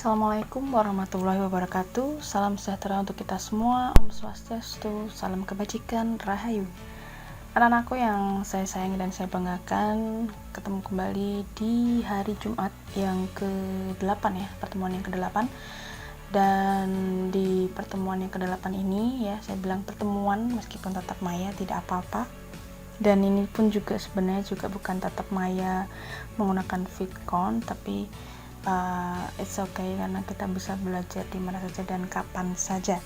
Assalamualaikum warahmatullahi wabarakatuh. Salam sejahtera untuk kita semua. Om Swastiastu, salam kebajikan, rahayu. Anak-anakku yang saya sayangi dan saya banggakan, ketemu kembali di hari Jumat yang ke-8 ya, pertemuan yang ke-8. Dan di pertemuan yang ke-8 ini ya, saya bilang pertemuan meskipun tatap maya tidak apa-apa. Dan ini pun juga sebenarnya juga bukan tatap maya menggunakan vidcon, tapi it's okay karena kita bisa belajar di mana saja dan kapan saja.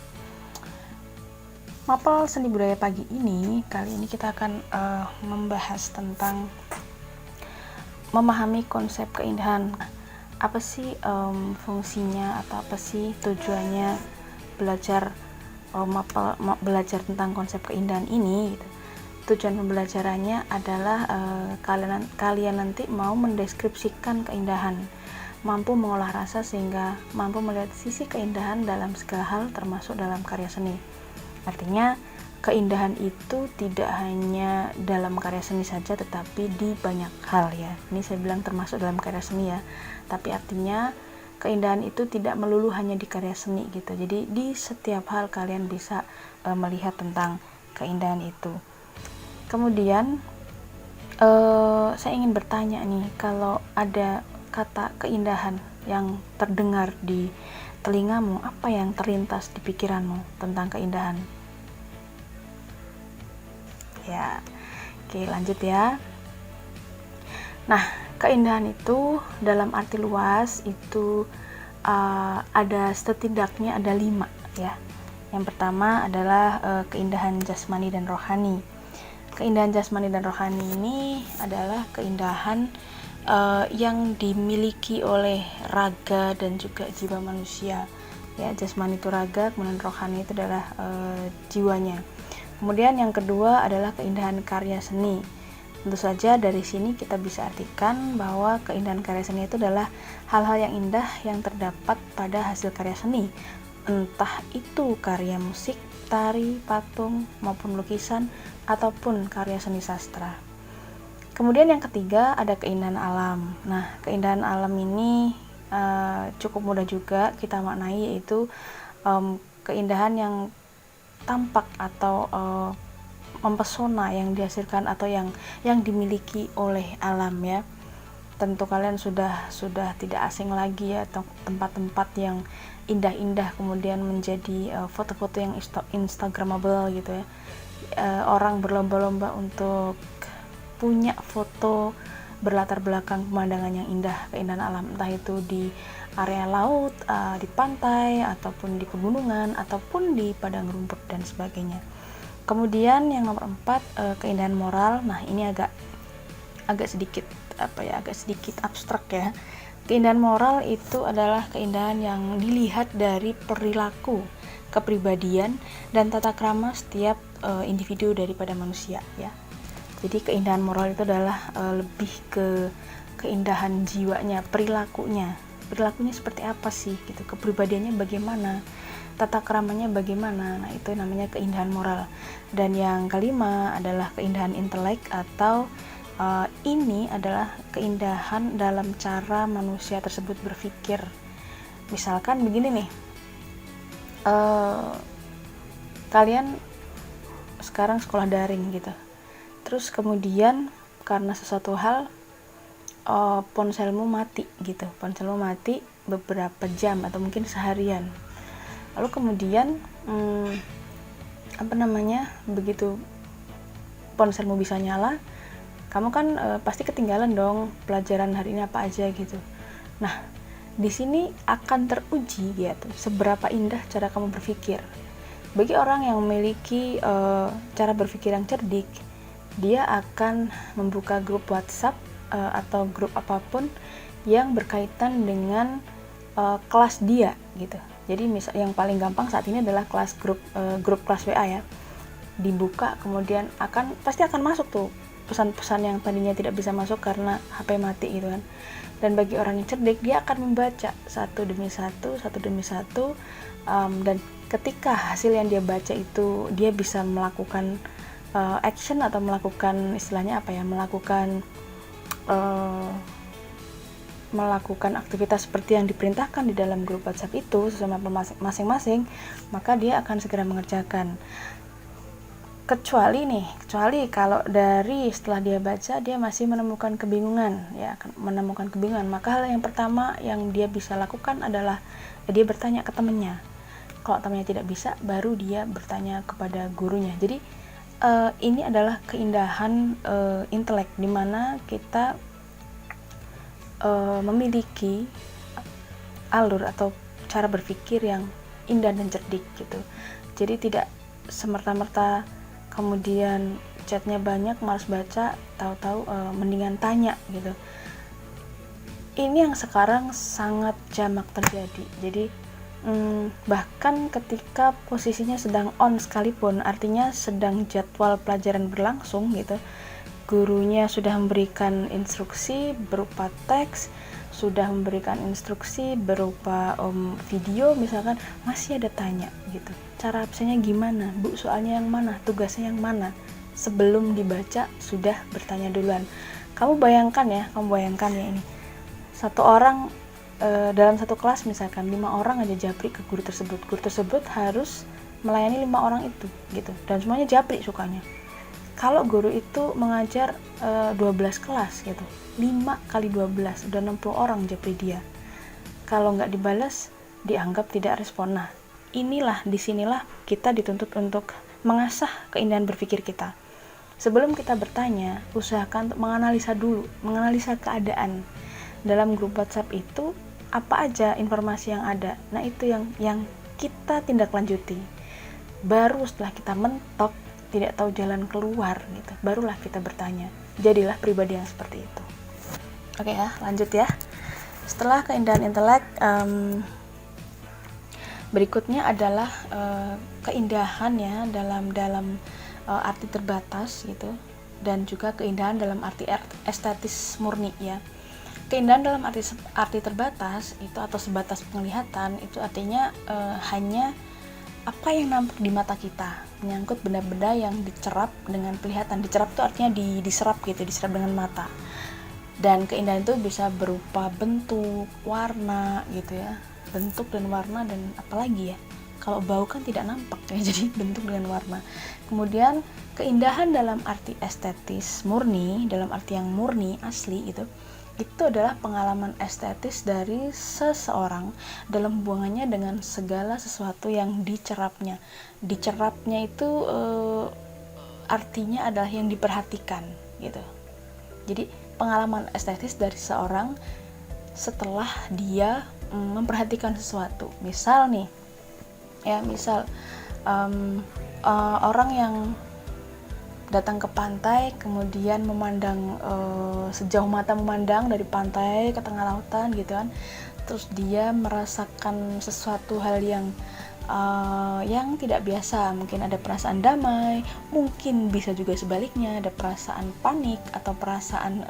Mapel Seni Budaya pagi ini, kali ini kita akan membahas tentang memahami konsep keindahan. Apa sih fungsinya atau apa sih tujuannya belajar belajar tentang konsep keindahan ini gitu. Tujuan pembelajarannya adalah kalian nanti mau mendeskripsikan keindahan, mampu mengolah rasa sehingga mampu melihat sisi keindahan dalam segala hal termasuk dalam karya seni. Artinya keindahan itu tidak hanya dalam karya seni saja tetapi di banyak hal ya. Ini saya bilang termasuk dalam karya seni ya. Tapi artinya keindahan itu tidak melulu hanya di karya seni gitu. Jadi di setiap hal kalian bisa melihat tentang keindahan itu. Kemudian saya ingin bertanya nih, kalau ada kata keindahan yang terdengar di telingamu, apa yang terlintas di pikiranmu tentang keindahan? Ya, oke, lanjut ya. Nah, keindahan itu dalam arti luas itu ada setidaknya ada 5 ya. Yang pertama adalah keindahan jasmani dan rohani. Keindahan jasmani dan rohani ini adalah keindahan yang dimiliki oleh raga dan juga jiwa manusia ya. Jasmani itu raga, kemudian rohani itu adalah jiwanya. Kemudian yang kedua adalah keindahan karya seni. Tentu saja dari sini kita bisa artikan bahwa keindahan karya seni itu adalah hal-hal yang indah yang terdapat pada hasil karya seni, entah itu karya musik, tari, patung, maupun lukisan ataupun karya seni sastra. Kemudian yang ketiga ada keindahan alam. Nah, keindahan alam ini cukup mudah juga kita maknai, yaitu keindahan yang tampak atau mempesona yang dihasilkan atau yang dimiliki oleh alam ya. Tentu kalian sudah tidak asing lagi ya tempat-tempat yang indah-indah kemudian menjadi foto-foto yang instagramable gitu ya. Orang berlomba-lomba untuk punya foto berlatar belakang pemandangan yang indah, keindahan alam, entah itu di area laut, di pantai, ataupun di pegunungan, ataupun di padang rumput dan sebagainya. Kemudian yang nomor 4, keindahan moral. Nah, ini agak sedikit agak sedikit abstrak ya. Keindahan moral itu adalah keindahan yang dilihat dari perilaku, kepribadian, dan tata krama setiap individu daripada manusia ya. Jadi keindahan moral itu adalah lebih ke keindahan jiwanya, perilakunya seperti apa sih gitu, kepribadiannya bagaimana, tata keramanya bagaimana. Nah, itu namanya keindahan moral. Dan yang kelima adalah keindahan intelek, atau ini adalah keindahan dalam cara manusia tersebut berpikir. Misalkan begini nih, kalian sekarang sekolah daring gitu, terus kemudian karena sesuatu hal ponselmu mati beberapa jam atau mungkin seharian. Lalu kemudian begitu ponselmu bisa nyala, kamu kan pasti ketinggalan dong pelajaran hari ini apa aja gitu. Nah, di sini akan teruji gitu seberapa indah cara kamu berpikir. Bagi orang yang memiliki cara berpikir yang cerdik, dia akan membuka grup WhatsApp atau grup apapun yang berkaitan dengan kelas dia gitu. Jadi misal yang paling gampang saat ini adalah grup kelas WA ya. Dibuka, kemudian pasti akan masuk tuh pesan-pesan yang tadinya tidak bisa masuk karena HP mati gitu kan. Dan bagi orang yang cerdik, dia akan membaca satu demi satu, dan ketika hasil yang dia baca itu dia bisa melakukan action atau melakukan istilahnya melakukan melakukan aktivitas seperti yang diperintahkan di dalam grup WhatsApp itu sesuai masing-masing, maka dia akan segera mengerjakan. Kecuali kalau dari setelah dia baca dia masih menemukan kebingungan, maka hal yang pertama yang dia bisa lakukan adalah dia bertanya ke temannya. Kalau temannya tidak bisa, baru dia bertanya kepada gurunya. Jadi ini adalah keindahan intelek, di mana kita memiliki alur atau cara berpikir yang indah dan cerdik gitu. Jadi tidak semerta-merta kemudian chatnya banyak, malas baca, tahu-tahu mendingan tanya gitu. Ini yang sekarang sangat jamak terjadi. Jadi bahkan ketika posisinya sedang on sekalipun, artinya sedang jadwal pelajaran berlangsung gitu, gurunya sudah memberikan instruksi berupa teks, sudah memberikan instruksi berupa video misalkan, masih ada tanya gitu. Cara absennya gimana? Bu, soalnya yang mana? Tugasnya yang mana? Sebelum dibaca sudah bertanya duluan. Kamu bayangkan ya ini. Satu orang dalam satu kelas misalkan 5 orang aja japri ke guru tersebut. Guru tersebut harus melayani 5 orang itu gitu. Dan semuanya japri sukanya. Kalau guru itu mengajar 12 kelas gitu, 5 kali 12 udah 60 orang japri dia. Kalau nggak dibalas, dianggap tidak respon. Nah, disinilah kita dituntut untuk mengasah keindahan berpikir kita. Sebelum kita bertanya, usahakan untuk menganalisa keadaan. Dalam grup WhatsApp itu, apa aja informasi yang ada. Nah, itu yang kita tindak lanjuti. Baru setelah kita mentok, tidak tahu jalan keluar gitu, barulah kita bertanya. Jadilah pribadi yang seperti itu. Oke ya, lanjut ya. Setelah keindahan intelek, berikutnya adalah keindahan ya dalam arti terbatas gitu, dan juga keindahan dalam arti estetis murni ya. Keindahan dalam arti terbatas itu atau sebatas penglihatan itu artinya hanya apa yang nampak di mata kita, menyangkut benda-benda yang dicerap dengan penglihatan. Dicerap itu artinya diserap gitu, diserap dengan mata. Dan keindahan itu bisa berupa bentuk, warna gitu ya. Bentuk dan warna dan apalagi ya. Kalau bau kan tidak nampak ya, jadi bentuk dengan warna. Kemudian keindahan dalam arti estetis murni, dalam arti yang murni asli itu adalah pengalaman estetis dari seseorang dalam hubungannya dengan segala sesuatu yang dicerapnya. Dicerapnya itu artinya adalah yang diperhatikan gitu. Jadi pengalaman estetis dari seseorang setelah dia memperhatikan sesuatu. Misal nih, orang yang datang ke pantai, kemudian memandang sejauh mata memandang dari pantai ke tengah lautan gitu kan, terus dia merasakan sesuatu hal yang tidak biasa, mungkin ada perasaan damai, mungkin bisa juga sebaliknya ada perasaan panik atau perasaan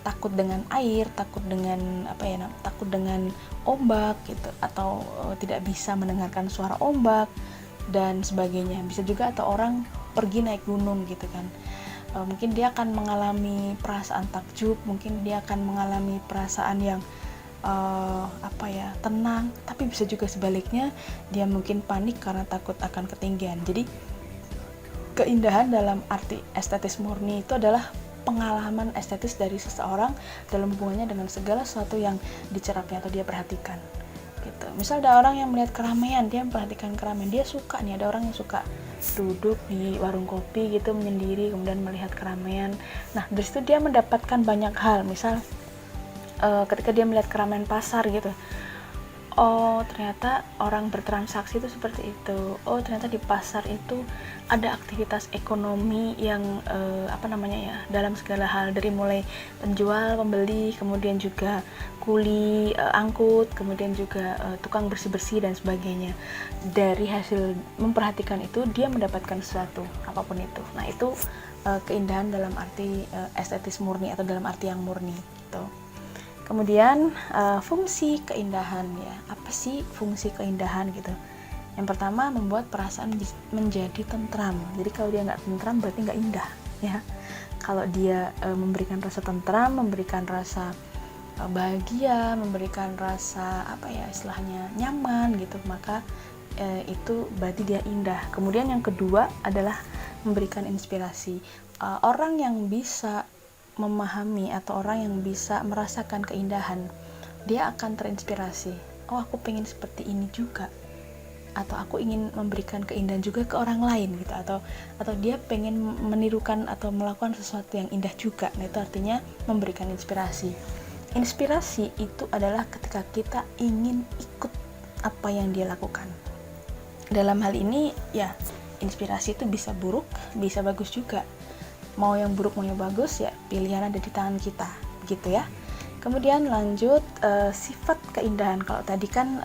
takut dengan air, takut dengan ombak gitu, atau tidak bisa mendengarkan suara ombak dan sebagainya. Bisa juga atau orang pergi naik gunung gitu kan, mungkin dia akan mengalami perasaan takjub, mungkin dia akan mengalami perasaan yang tenang, tapi bisa juga sebaliknya dia mungkin panik karena takut akan ketinggian. Jadi keindahan dalam arti estetis murni itu adalah pengalaman estetis dari seseorang dalam hubungannya dengan segala sesuatu yang dicerapnya atau dia perhatikan gitu. Misal ada orang yang melihat keramaian, dia memperhatikan keramaian, dia suka nih, ada orang yang suka duduk di warung kopi gitu menyendiri kemudian melihat keramaian. Nah, dari situ dia mendapatkan banyak hal. Misal ketika dia melihat keramaian pasar gitu, oh ternyata orang bertransaksi itu seperti itu, oh ternyata di pasar itu ada aktivitas ekonomi yang dalam segala hal, dari mulai penjual, pembeli, kemudian juga kuli angkut, kemudian juga tukang bersih-bersih dan sebagainya. Dari hasil memperhatikan itu dia mendapatkan sesuatu apapun itu. Nah, itu keindahan dalam arti estetis murni atau dalam arti yang murni gitu. Kemudian fungsi keindahan ya, apa sih fungsi keindahan gitu? Yang pertama, membuat perasaan menjadi tentram. Jadi kalau dia nggak tentram berarti nggak indah ya. Kalau dia memberikan rasa tentram, memberikan rasa bahagia, memberikan rasa istilahnya nyaman gitu, maka itu berarti dia indah. Kemudian yang kedua adalah memberikan inspirasi. Orang yang bisa memahami atau orang yang bisa merasakan keindahan, dia akan terinspirasi. Oh, aku pengen seperti ini juga, atau aku ingin memberikan keindahan juga ke orang lain gitu, atau dia pengen menirukan atau melakukan sesuatu yang indah juga. Nah, itu artinya memberikan inspirasi. Inspirasi itu adalah ketika kita ingin ikut apa yang dia lakukan. Dalam hal ini ya, inspirasi itu bisa buruk, bisa bagus juga. Mau yang buruk mau yang bagus ya pilihan ada di tangan kita, begitu ya. Kemudian lanjut, sifat keindahan. Kalau tadi kan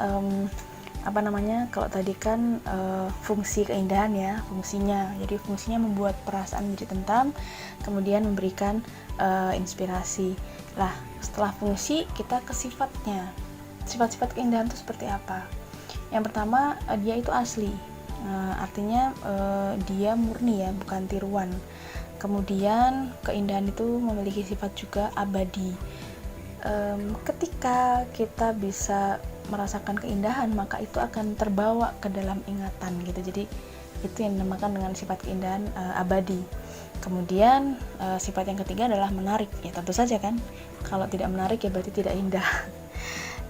fungsi keindahan ya, fungsinya. Jadi fungsinya membuat perasaan menjadi tentram, kemudian memberikan inspirasi. Lah, setelah fungsi kita ke sifatnya. Sifat-sifat keindahan itu seperti apa? Yang pertama, dia itu asli. Artinya dia murni ya, bukan tiruan. Kemudian keindahan itu memiliki sifat juga abadi. Ketika kita bisa merasakan keindahan, maka itu akan terbawa ke dalam ingatan gitu. Jadi itu yang dinamakan dengan sifat keindahan abadi. Kemudian sifat yang ketiga adalah menarik. Ya tentu saja kan, kalau tidak menarik ya berarti tidak indah.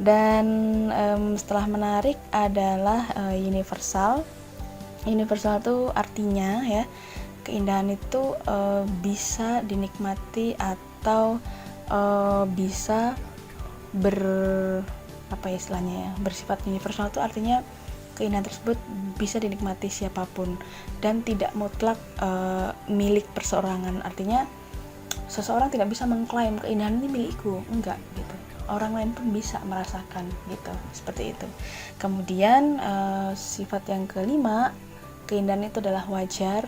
Dan setelah menarik adalah universal. Universal itu artinya ya, keindahan itu bisa dinikmati atau bisa bersifat universal. Itu artinya keindahan tersebut bisa dinikmati siapapun dan tidak mutlak milik perseorangan. Artinya seseorang tidak bisa mengklaim keindahan ini milikku, enggak gitu. Orang lain pun bisa merasakan gitu, seperti itu. Kemudian sifat yang kelima, keindahan itu adalah wajar,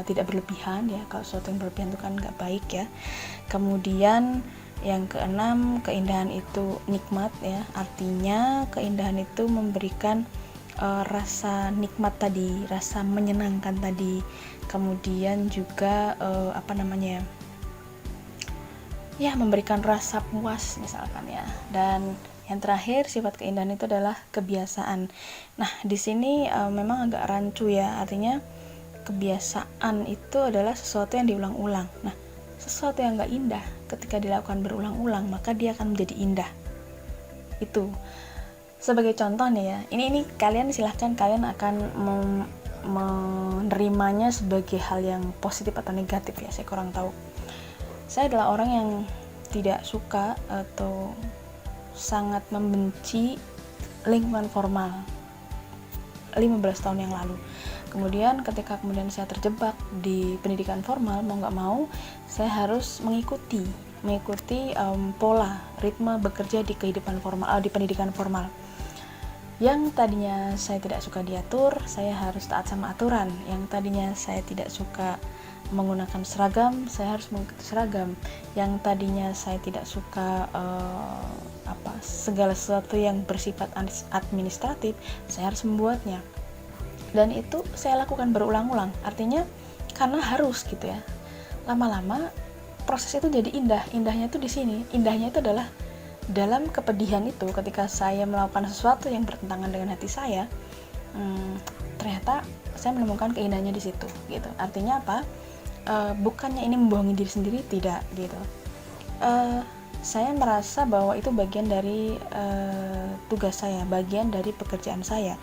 tidak berlebihan ya. Kalau sesuatu yang berlebihan itu kan nggak baik ya. Kemudian yang keenam, keindahan itu nikmat ya. Artinya keindahan itu memberikan rasa nikmat tadi, rasa menyenangkan tadi. Kemudian juga memberikan rasa puas misalkan ya. Dan yang terakhir, sifat keindahan itu adalah kebiasaan. Nah, di sini memang agak rancu ya. Artinya kebiasaan itu adalah sesuatu yang diulang-ulang. Nah, sesuatu yang gak indah ketika dilakukan berulang-ulang, maka dia akan menjadi indah. Itu sebagai contoh nih ya. Ini kalian silahkan, kalian akan menerimanya sebagai hal yang positif atau negatif ya. Saya kurang tahu. Saya adalah orang yang tidak suka atau sangat membenci lingkungan formal 15 tahun yang lalu. Kemudian ketika saya terjebak di pendidikan formal, mau nggak mau saya harus mengikuti pola ritme bekerja di kehidupan formal, di pendidikan formal. Yang tadinya saya tidak suka diatur, saya harus taat sama aturan. Yang tadinya saya tidak suka menggunakan seragam, saya harus mengikuti seragam. Yang tadinya saya tidak suka segala sesuatu yang bersifat administratif, saya harus membuatnya. Dan itu saya lakukan berulang-ulang. Artinya karena harus gitu ya. Lama-lama proses itu jadi indah. Indahnya itu di sini. Indahnya itu adalah dalam kepedihan itu, ketika saya melakukan sesuatu yang bertentangan dengan hati saya, ternyata saya menemukan keindahannya di situ gitu. Artinya apa? Bukannya ini membohongi diri sendiri, tidak gitu. Saya merasa bahwa itu bagian dari tugas saya, bagian dari pekerjaan saya.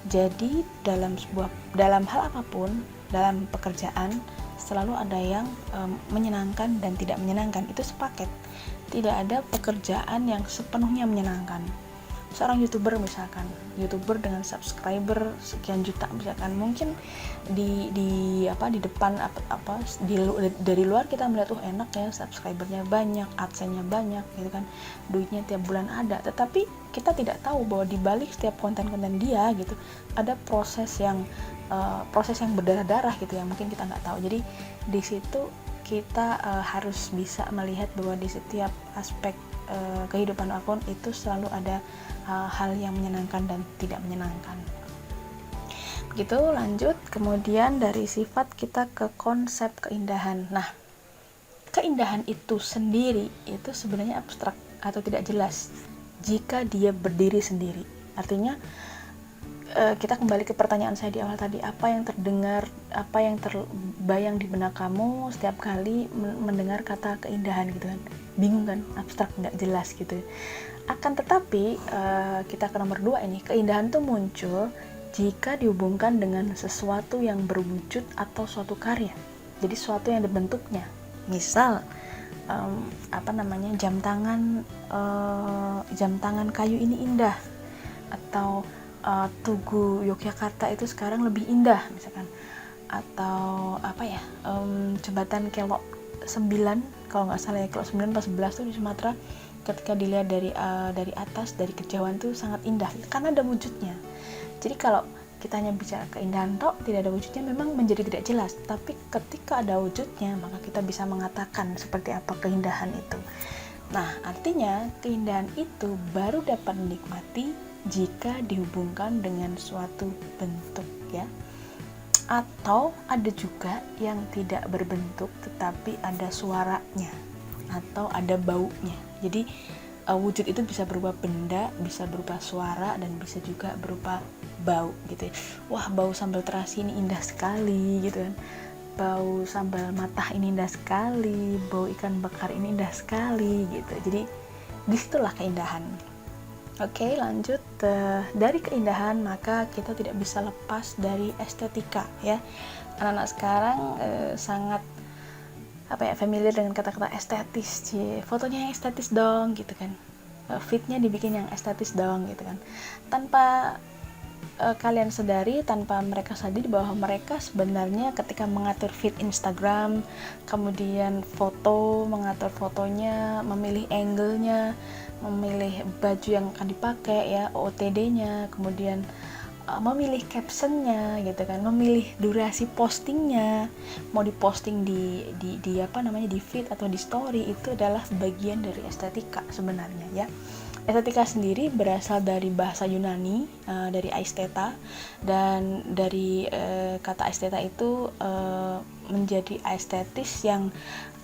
Jadi dalam hal apapun, dalam pekerjaan selalu ada yang menyenangkan dan tidak menyenangkan. Itu sepaket. Tidak ada pekerjaan yang sepenuhnya menyenangkan. Seorang YouTuber misalkan, YouTuber dengan subscriber sekian juta misalkan, mungkin di depan dari luar kita melihat enak ya, subscribernya banyak, adsense-nya banyak gitu kan, duitnya tiap bulan ada. Tetapi kita tidak tahu bahwa di balik setiap konten-konten dia gitu ada proses yang berdarah-darah gitu yang mungkin kita nggak tahu. Jadi di situ kita harus bisa melihat bahwa di setiap aspek kehidupan akun itu selalu ada hal yang menyenangkan dan tidak menyenangkan. Begitu, lanjut. Kemudian dari sifat kita ke konsep keindahan. Nah, keindahan itu sendiri itu sebenarnya abstrak. atau tidak jelas jika dia berdiri sendiri. Artinya kita kembali ke pertanyaan saya di awal tadi, apa yang terdengar, apa yang terbayang di benak kamu setiap kali mendengar kata keindahan gitu kan? Bingung kan, abstrak, nggak jelas gitu. Akan tetapi kita ke nomor 2 ini, keindahan tuh muncul jika dihubungkan dengan sesuatu yang berwujud atau suatu karya. Jadi sesuatu yang ada bentuknya. Misal jam tangan kayu ini indah, atau Tugu Yogyakarta itu sekarang lebih indah misalkan, atau jembatan Kelok 9 kalau nggak salah ya, Kelok 9 pas 11 tuh di Sumatera, ketika dilihat dari atas, dari kejauhan tuh sangat indah karena ada wujudnya. Jadi kalau kita hanya bicara keindahan tok, tidak ada wujudnya, memang menjadi tidak jelas. Tapi ketika ada wujudnya, maka kita bisa mengatakan seperti apa keindahan itu. Nah, artinya keindahan itu baru dapat dinikmati jika dihubungkan dengan suatu bentuk, ya. Atau ada juga yang tidak berbentuk tetapi ada suaranya atau ada baunya. Jadi wujud itu bisa berupa benda, bisa berupa suara, dan bisa juga berupa bau gitu ya. Wah, bau sambal terasi ini indah sekali gitu kan. Bau sambal matah ini indah sekali, bau ikan bakar ini indah sekali gitu. Jadi disitulah keindahan. Oke, lanjut. Dari keindahan maka kita tidak bisa lepas dari estetika, ya. Anak-anak sekarang sangat familiar dengan kata-kata estetis. Fotonya yang estetis dong gitu kan, fitnya dibikin yang estetis dong gitu kan, tanpa kalian sadari, tanpa mereka sadari bahwa mereka sebenarnya ketika mengatur feed Instagram, kemudian mengatur fotonya, memilih angle-nya, memilih baju yang akan dipakai ya, OOTD-nya, kemudian memilih captionnya gitu kan, memilih durasi postingnya, mau diposting di feed atau di story, itu adalah bagian dari estetika sebenarnya, ya. Estetika sendiri berasal dari bahasa Yunani, dari aestheta, dan dari kata aestheta itu menjadi estetis yang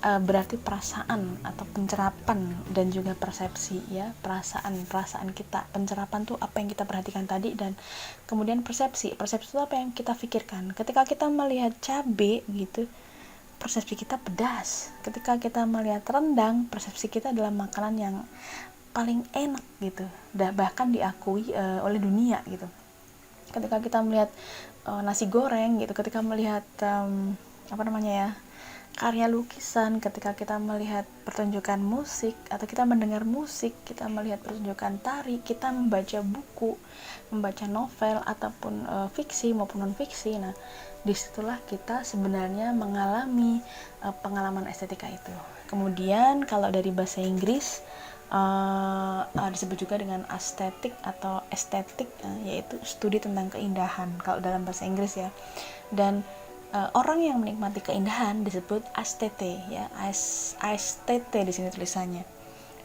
berarti perasaan atau pencerapan dan juga persepsi, ya. Perasaan kita, pencerapan tuh apa yang kita perhatikan tadi, dan kemudian persepsi itu apa yang kita pikirkan. Ketika kita melihat cabai gitu, persepsi kita pedas. Ketika kita melihat rendang, persepsi kita adalah makanan yang paling enak gitu, bahkan diakui oleh dunia gitu. Ketika kita melihat nasi goreng gitu, ketika melihat karya lukisan, ketika kita melihat pertunjukan musik atau kita mendengar musik, kita melihat pertunjukan tari, kita membaca buku, membaca novel ataupun fiksi maupun non fiksi. Nah, disitulah kita sebenarnya mengalami pengalaman estetika itu. Kemudian kalau dari bahasa Inggris disebut juga dengan estetik atau estetik, yaitu studi tentang keindahan kalau dalam bahasa Inggris, ya. Dan orang yang menikmati keindahan disebut astete, ya. Astete di sini tulisannya.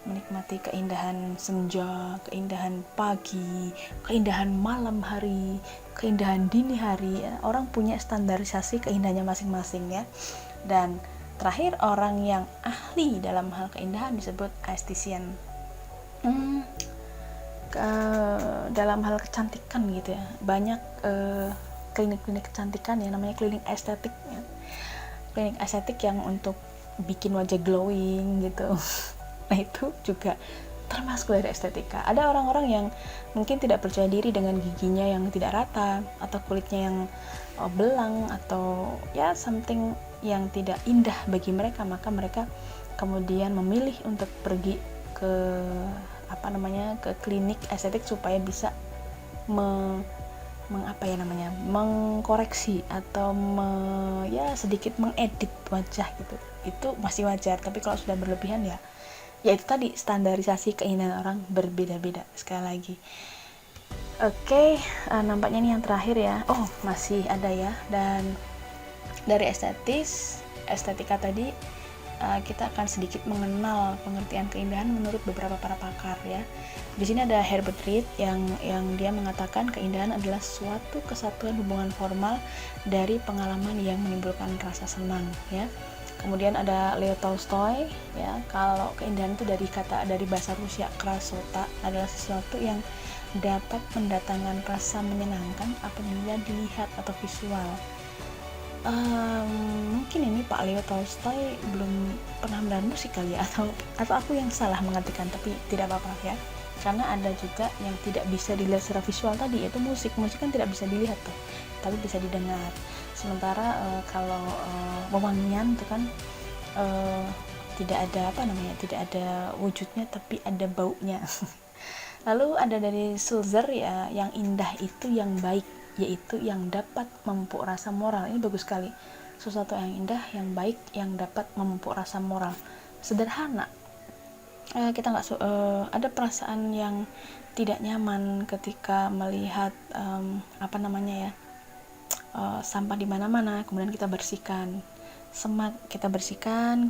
Menikmati keindahan senja, keindahan pagi, keindahan malam hari, keindahan dini hari, ya. Orang punya standarisasi keindahannya masing-masing, ya. Dan terakhir, orang yang ahli dalam hal keindahan disebut esthetician. Dalam hal kecantikan gitu ya, banyak klinik-klinik kecantikan ya, namanya klinik estetik, ya. Klinik estetik yang untuk bikin wajah glowing gitu. Nah, itu juga termasuk dari estetika. Ada orang-orang yang mungkin tidak percaya diri dengan giginya yang tidak rata, atau kulitnya yang belang, atau ya something yang tidak indah bagi mereka, maka mereka kemudian memilih untuk pergi ke ke klinik estetik supaya bisa mengkoreksi atau sedikit mengedit wajah gitu. Itu masih wajar, tapi kalau sudah berlebihan ya itu tadi, standarisasi keindahan orang berbeda-beda. Sekali lagi, oke, nampaknya ini yang terakhir ya. Oh, masih ada ya. Dan dari estetika tadi, kita akan sedikit mengenal pengertian keindahan menurut beberapa para pakar, ya. Di sini ada Herbert Reed yang dia mengatakan keindahan adalah suatu kesatuan hubungan formal dari pengalaman yang menimbulkan rasa senang, ya. Kemudian ada Leo Tolstoy ya. Kalau keindahan itu dari bahasa Rusia krasota, adalah sesuatu yang dapat mendatangkan rasa menyenangkan apabila dilihat atau visual. Mungkin ini Pak Leo Tolstoy belum pernah mendengar musik kali ya, atau aku yang salah mengartikan, tapi tidak apa-apa ya, karena ada juga yang tidak bisa dilihat secara visual tadi, yaitu musik kan tidak bisa dilihat tuh, tapi bisa didengar. Sementara kalau wewangian itu kan tidak ada wujudnya, tapi ada baunya. Lalu ada dari Sulzer ya, yang indah itu yang baik, yaitu yang dapat memupuk rasa moral. Ini bagus sekali, sesuatu yang indah, yang baik, yang dapat memupuk rasa moral. Sederhana, kita nggak ada perasaan yang tidak nyaman ketika melihat sampah di mana-mana, kemudian kita bersihkan,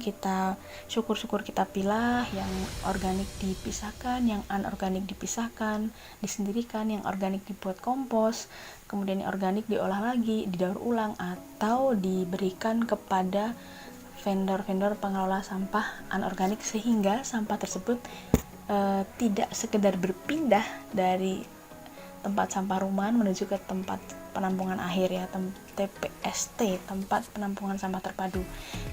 kita syukur-syukur kita pilah, yang organik dipisahkan, yang anorganik dipisahkan, disendirikan, yang organik dibuat kompos, kemudian yang organik diolah lagi, didaur ulang, atau diberikan kepada vendor-vendor pengelola sampah anorganik, sehingga sampah tersebut tidak sekedar berpindah dari tempat sampah rumahan menuju ke tempat penampungan akhir ya, TPST, tempat penampungan sampah terpadu.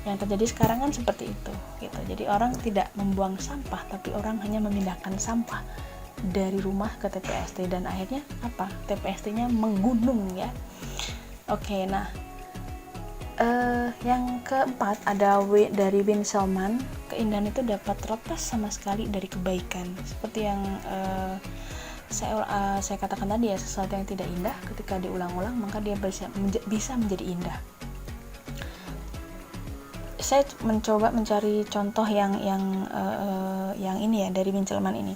Yang terjadi sekarang kan seperti itu gitu. Jadi orang tidak membuang sampah, tapi orang hanya memindahkan sampah dari rumah ke TPST, dan akhirnya TPST-nya menggunung ya. Oke, nah yang keempat ada dari Win Selman, keindahan itu dapat terlepas sama sekali dari kebaikan. Seperti yang saya katakan tadi ya, sesuatu yang tidak indah ketika diulang-ulang maka dia bisa menjadi indah. Saya mencoba mencari contoh yang ini ya, dari Win Selman ini,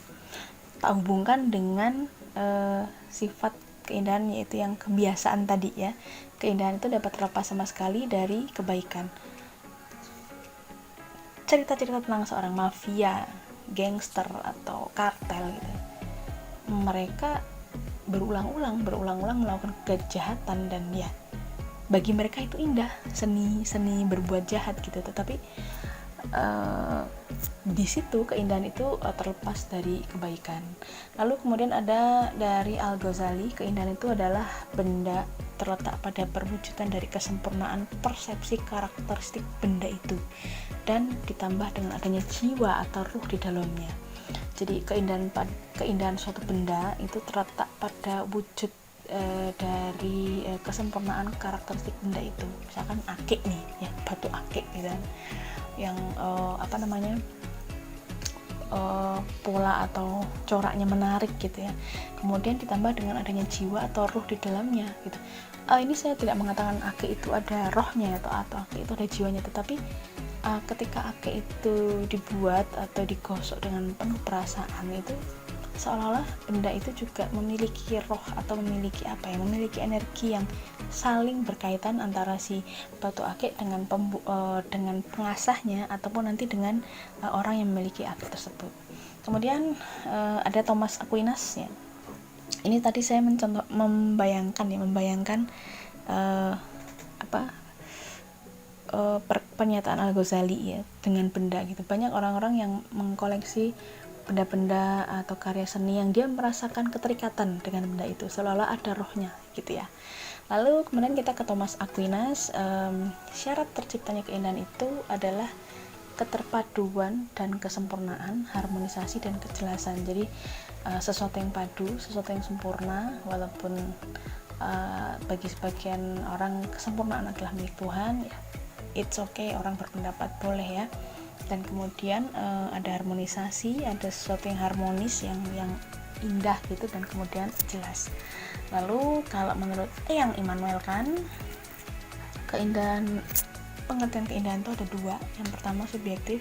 tak hubungkan dengan sifat keindahan, yaitu yang kebiasaan tadi ya. Keindahan itu dapat terlepas sama sekali dari kebaikan. Cerita-cerita tentang seorang mafia, gangster atau kartel gitu, mereka berulang-ulang melakukan kejahatan, dan ya bagi mereka itu indah, seni berbuat jahat gitu. Tetapi di situ keindahan itu terlepas dari kebaikan. Lalu kemudian ada dari Al-Ghazali, keindahan itu adalah benda terletak pada perwujudan dari kesempurnaan persepsi karakteristik benda itu, dan ditambah dengan adanya jiwa atau ruh di dalamnya. Jadi keindahan suatu benda itu terletak pada wujud dari kesempurnaan karakteristik benda itu. Misalkan akik nih ya, batu akik gitu kan, yang pola atau coraknya menarik gitu ya, kemudian ditambah dengan adanya jiwa atau ruh di dalamnya gitu. Ini saya tidak mengatakan akik itu ada rohnya atau akik itu ada jiwanya, tetapi ketika akik itu dibuat atau digosok dengan penuh perasaan, itu seolah-olah benda itu juga memiliki roh atau memiliki energi yang saling berkaitan antara si batu akik dengan pengasahnya, ataupun nanti dengan orang yang memiliki akik tersebut. Kemudian ada Thomas Aquinas ya. Ini tadi saya membayangkan pernyataan Al-Ghazali ya dengan benda gitu. Banyak orang-orang yang mengkoleksi benda-benda atau karya seni yang dia merasakan keterikatan dengan benda itu, seolah-olah ada rohnya gitu ya. Lalu kemudian kita ke Thomas Aquinas. Syarat terciptanya keindahan itu adalah keterpaduan dan kesempurnaan, harmonisasi dan kejelasan. Jadi sesuatu yang padu, sesuatu yang sempurna, walaupun bagi sebagian orang kesempurnaan adalah milik Tuhan ya, it's okay, orang berpendapat boleh ya. Dan kemudian ada harmonisasi, ada sesuatu yang harmonis, yang indah gitu, dan kemudian jelas. Lalu kalau menurut Eyang Immanuel kan, pengertian keindahan itu ada dua. Yang pertama subjektif,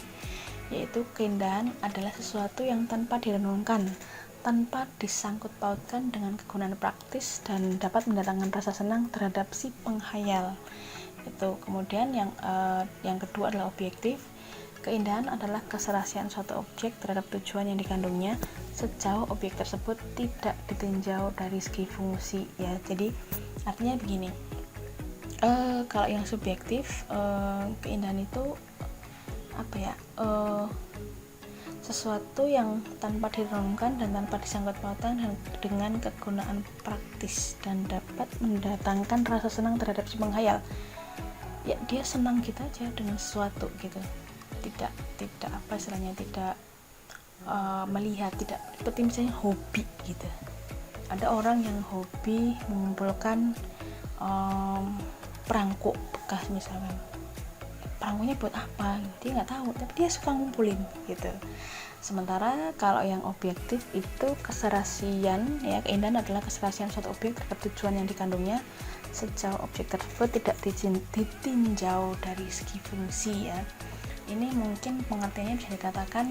yaitu keindahan adalah sesuatu yang tanpa direnungkan, tanpa disangkut pautkan dengan kegunaan praktis, dan dapat mendatangkan rasa senang terhadap si penghayal itu. Kemudian yang kedua adalah objektif. Keindahan adalah keserasian suatu objek terhadap tujuan yang dikandungnya, sejauh objek tersebut tidak ditinjau dari segi fungsi ya. Jadi artinya begini, kalau yang subjektif, keindahan itu apa ya, sesuatu yang tanpa direnungkan dan tanpa disangkut pautkan dengan kegunaan praktis dan dapat mendatangkan rasa senang terhadap si penghayal. Ya dia senang gitu aja dengan sesuatu gitu, tidak apa istilahnya, tidak melihat, tidak seperti misalnya hobi gitu. Ada orang yang hobi mengumpulkan perangko bekas misalkan, perangkonya buat apa dia nggak tahu, tapi dia suka ngumpulin gitu. Sementara kalau yang objektif itu keserasian, ya keindahan adalah keserasian suatu objek terhadap tujuan yang dikandungnya sejauh objek tersebut tidak ditinjau dari segi fungsi ya. Ini mungkin pengertiannya bisa dikatakan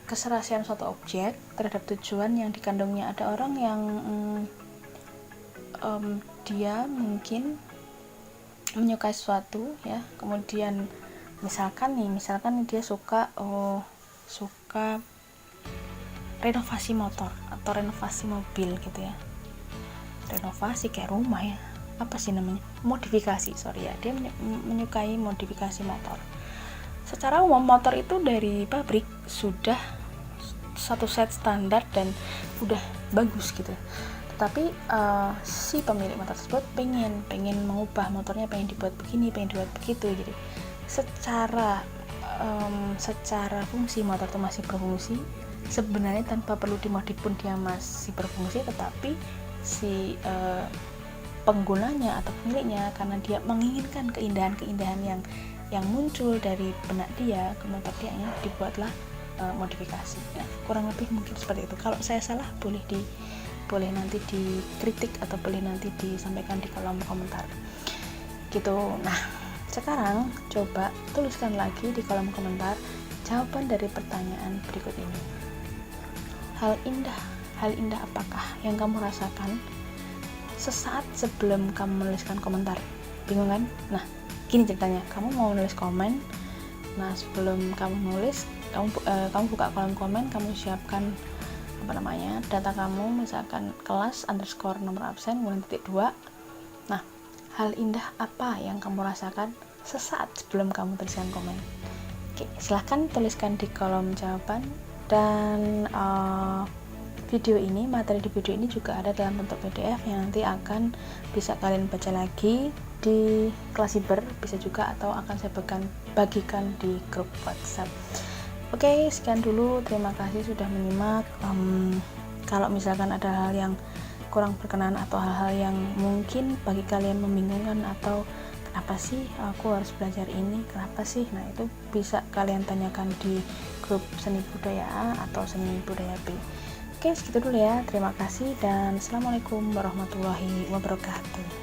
keserasian suatu objek terhadap tujuan yang dikandungnya. Ada orang yang dia mungkin menyukai sesuatu ya, kemudian misalkan dia suka renovasi motor atau renovasi mobil gitu ya, renovasi kayak rumah ya, apa sih namanya, modifikasi, dia menyukai modifikasi motor. Secara umum motor itu dari pabrik sudah satu set standar dan udah bagus gitu, tetapi si pemilik motor tersebut pengen mengubah motornya, pengen dibuat begini, pengen dibuat begitu. Jadi secara fungsi motor itu masih berfungsi sebenarnya, tanpa perlu dimodif pun dia masih berfungsi, tetapi si penggunanya atau pemiliknya karena dia menginginkan keindahan yang muncul dari benak dia ke motor dia, dibuatlah modifikasi ya. Kurang lebih mungkin seperti itu. Kalau saya salah boleh nanti dikritik atau boleh nanti disampaikan di kolom komentar gitu. Nah sekarang coba tuliskan lagi di kolom komentar jawaban dari pertanyaan berikut ini. Hal indah apakah yang kamu rasakan sesaat sebelum kamu menuliskan komentar? Bingung kan? Nah gini ceritanya, kamu mau nulis komen, nah sebelum kamu nulis, kamu buka kolom komen, kamu siapkan data kamu, misalkan kelas underscore nomor absen kemudian titik 2. Nah hal indah apa yang kamu rasakan sesaat sebelum kamu tuliskan komen? Oke, silahkan tuliskan di kolom jawaban. Dan materi di video ini juga ada dalam bentuk PDF yang nanti akan bisa kalian baca lagi di kelas Siber, bisa juga, atau akan saya bagikan di grup WhatsApp. Oke, sekian dulu, terima kasih sudah menyimak. Kalau misalkan ada hal yang kurang berkenan atau hal-hal yang mungkin bagi kalian membingungkan, atau kenapa sih aku harus belajar ini, kenapa sih, nah itu bisa kalian tanyakan di grup Seni Budaya A atau Seni Budaya B. Oke, segitu dulu ya, terima kasih dan assalamualaikum warahmatullahi wabarakatuh.